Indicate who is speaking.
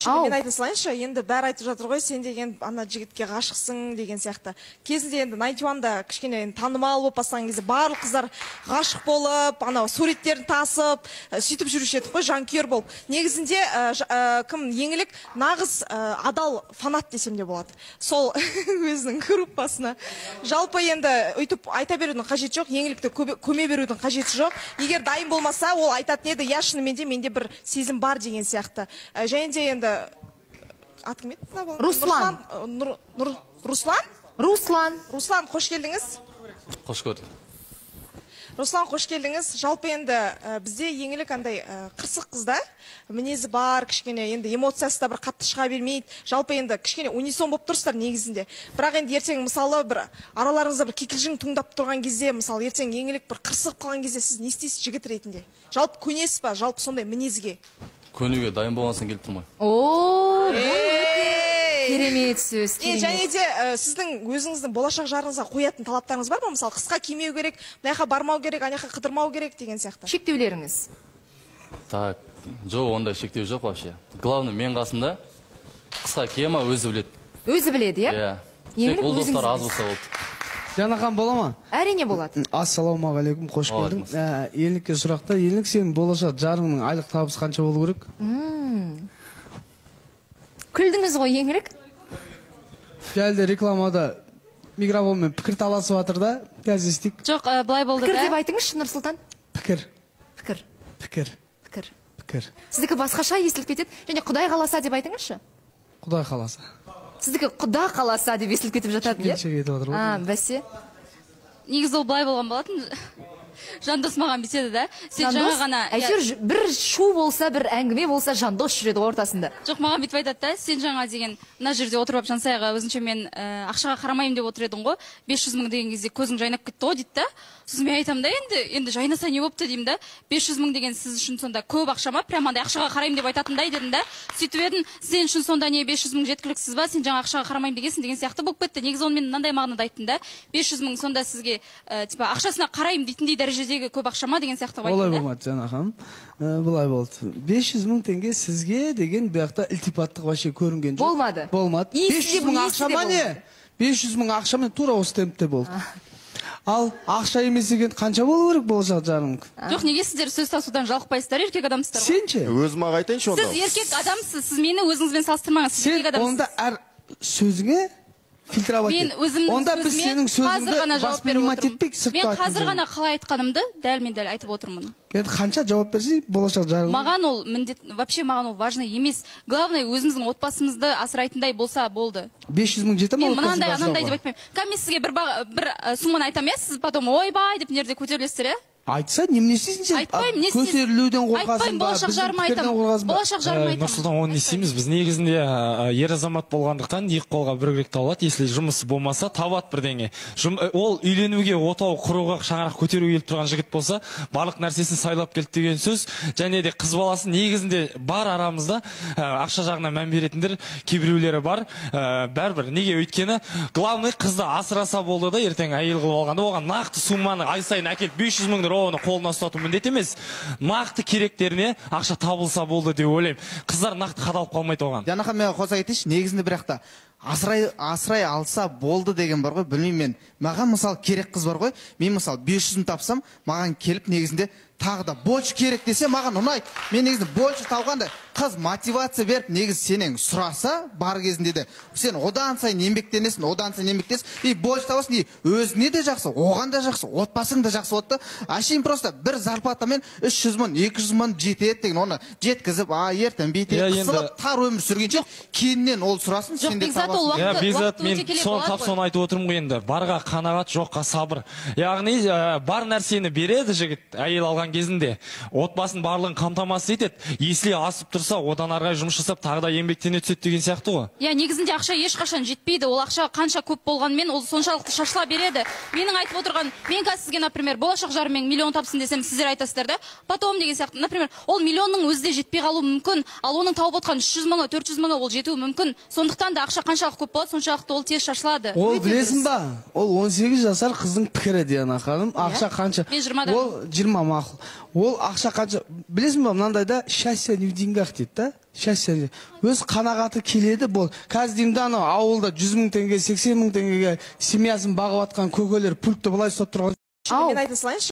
Speaker 1: мен айта салайыншы, енді бәрі айтып жатыр ғой, сен деген ана жігітке ғашықсың деген сияқты. Кезінде енді 91-да кішкене танымал болып бастаған кезде барлық қыздар ғашық болып, анау суреттерін тасып, сөйтіп жүруші едік қой, жанкүйер болып. Негізінде кім еңлік нағыз адал фанат десем де болады. Сол өзінің группасына. Жалпы енді өйтіп айта берудің қажеті жоқ, еңлікті көме берудің қажеті жоқ. Егер дайын болмаса, ол айтатын еді, я шынымен де менде бір сезім бар деген сияқты. Және де енді аты кім еді?
Speaker 2: Руслан.
Speaker 1: Руслан, қош келдіңіз.
Speaker 3: Қош көрдік.
Speaker 1: Руслан, қош келдіңіз. Жалпы енді бізде еңлік андай қырсық қызда, мінезі бар, кішкене енді эмоциясы да бір қатты шыға бермейді. Жалпы енді кішкене унисон болып тұрсыздар негізінде. Бірақ енді ертең мысалы бір араларыңызда бір кикілжің туындап тұрған кезде, мысалы ертең еңлік бір қырсық қалған кезде сіз не істейсіз жігіт ретінде? Жалпы көнесіз ба? Жалпы сондай мінезге?
Speaker 3: Көнуге дайын болғансың келіп тұрмай.
Speaker 2: Керемет сөз.
Speaker 1: Және де сіздің өзіңіздің болашақ жарыңызға қоятын талаптарыңыз бар ма? Мысалы, қысқа кимеу керек, мынаяққа бармау керек, анаяққа қыдырмау керек деген сияқты.
Speaker 2: Шектеулеріңіз?
Speaker 3: Так, жоқ, ондай шектеу жоқ вообще. Главное, мен қасымда қысқа киема өзі біледі.
Speaker 2: Өзі біледі, иә?
Speaker 3: Тек ол достар аз болса болды.
Speaker 4: Жанахан бола ма?
Speaker 2: Әрине болады.
Speaker 4: Ассалаумағалейкум, қош келдің. Еңлікке сұрақта, еңлік сенің болашақ жарыңның айлық табысы қанша болу керек?
Speaker 2: Күлдіңіз ғой еңлік?
Speaker 4: Әлде рекламада микрофонмен пікір таласып жатыр да, қазір естейік.
Speaker 5: Жоқ, былай болды да.
Speaker 2: Пікір деп айтыңызшы, Нұрсұлтан.
Speaker 4: Пікір.
Speaker 2: Сіздікі басқаша естіліп кетеді. Және Құдай қаласа деп айтыңызшы.
Speaker 4: Құдай қаласа.
Speaker 2: Сіздікі Құда қаласа деп естіліп кетіп жатады, иә?
Speaker 4: Кетіп жатыр ғой.
Speaker 2: Бәсе.
Speaker 5: Негізі ол былай болған болатын. Жандос маған бітеді да. Сен жаңа ғана...
Speaker 2: Әйтеуір бір шу болса, бір әңгіме болса, Жандос жүреді ортасында.
Speaker 5: Жоқ, маған бүйтіп айтады да, сен жаңа деген мына жерде отырып Жансаяға өзінше мен ақшаға қарамаймын деп отыр едің ғой. 500 мың деген кезде көзің жайнап кетті ғой дейді да. Сосын мен айтамын да, енді жайнаса не болыпты деймін да. 500 мың деген сіз үшін сонда көп ақша ма? Прямо андай ақшаға қараймын деп айтатындай дедім да. Сөйтіп едім, сен үшін сонда не 500 мың жеткіліксіз ба? Сен жаңа ақшаға қарамаймын дегенсің деген сияқты болып кетті. Негізі оны мен мынандай мағынада айттым да. 500 мың сонда сізге типа ақшасына қараймын дейтіндей дәрежедегі көп ақша ма деген сияқты
Speaker 4: олай болмады Жанахан. Былай болды. 500 мың теңге сізге деген бұяқта ілтипаттық вообще көрінген жоқ. Болмады. 500 мың ақша ма не? 500 мың ақша ма тура осы темпте болды. Ал ақша емес деген қанша болу керек болашақ жарың?
Speaker 5: Жоқ, неге сіздер сөз тасудан жалықпайсыздар, еркек адамсыздар ғой?
Speaker 4: Сен ше?
Speaker 6: Өзіме айтайыншы онда.
Speaker 5: Сіз еркек адамсыз, сіз мені өзіңізбен салыстырмаңыз.
Speaker 4: Сен онда әр сөзіңе фильтровать ет. Онда біз сенің сөзіңді воспринимать етпейік, сыртқа айтып.
Speaker 5: Мен қазір ғана қалай айтқанымды дәл-мен-дәл айтып отырмын.
Speaker 4: Енді қанша жауап берсе болашақ жарың?
Speaker 5: Маған ол міндет, вообще маған ол важный емес. Главное, өзіміздің отбасымызды асырайтындай болса болды.
Speaker 4: 500 мың жете ма?
Speaker 5: Мен мынандай, анандай деп айтпаймын. Кәме сізге бір сумманы айтам, иә, сіз потом ойбай деп нерде көтерілесіздер, иә?
Speaker 4: Айтса, немне істейсің сен?
Speaker 5: Айтпаймын, не істейсің?
Speaker 4: Көтерілуден қорқасың ба?
Speaker 5: Болашақ жарыма айтам. Болашақ жарыма айтам.
Speaker 7: Нұрсұлтан, оны не істейміз? Біз негізінде ер азамат болғандықтан екі қолға бір күрек табылады. Если жұмысы болмаса, табады бірдеңе. Ол үйленуге, отау құруға, шаңырақ көтеруге келіп тұрған жігіт болса, барлық нәрсесін сайлап келді деген сөз. Және де қыз баласын негізінде бар арамызда ақша жағына мән беретіндер кейбіреулері бар. Бәрібір. Неге өйткені, главный қызды асыраса болды да, ертең әйел қылып алғанда, оған нақты сумманы ай сайын әкеліп 500 мың оны қолына ұстату міндет емес. Нақты керектеріне ақша табылса болды деп ойлаймын. Қыздар нақты қадалып қалмайды оған.
Speaker 6: Жанахан, мен қоса айтайыншы, негізінде бірақта асырай алса болды деген бар ғой, білмеймін мен. Маған мысалы керек қыз бар ғой, мен мысалы 500-ін тапсам, маған келіп негізінде тағы да больше керек десе, маған ұнайды. Мен негізінде больше тауғанда қыз мотивация беріп, негіз сенен сұраса, бар кезінде де, сен одан сайын еңбектенесің, и больше табасың, и өзіне де жақсы, оған да жақсы, отбасың да жақсы болды. Әшейін просто бір зарплатамен 300 мың, 200 мың жетеді деген, оны жеткізіп, ертең бүйтеді, қысылып, тар өмір сүргенше, кейіннен ол сұрасын, сен де табасың.
Speaker 7: Бекзат, мен соны айтып отырмын ғой енді. Барға қанағат, жоққа сабыр. Яғни бар нәрсені береді жігіт әйел алған кезінде. Отбасын барлығын қамтамасыз етеді. Если асып тұрса, одан арғай жұмыс жасап, тағы да еңбектене түседі деген сияқты ғой.
Speaker 5: Негізінде ақша ешқашан жетпейді. Ол ақша қанша көп болғанмен, ол соншалықты шашыла береді. Менің айтып отырған, мен қазір сізге, например, болашақ жарым миллион тапсын десем, сіздер айтасыздар да, потом деген сияқты. Например, ол миллионның өзі де жетпей қалуы мүмкін. Ал оның тауып отқан 300 мыңы, 400 мыңы ол жетуі мүмкін. Сондықтан да ақша қаншалық көп болады, соншалықты ол тез шашылады.
Speaker 4: Ол білесің ба? Ол 18 жасар қыздың пікірі Диана ханым. Ақша қанша?
Speaker 5: Мен 20-да.
Speaker 4: Ол 20 мақұл. Ол ақша қанша? Білесің ба, мынандайда счастье не в деньгах дейді да. Счастье. Өз қанағаты келеді бол. Қазір деймін да анау ауылда 100 мың теңге, 80 мың теңгеге семьясын бағып атқан көкелер пультті былай ұстап тұрған.
Speaker 1: Мен айта салайыншы.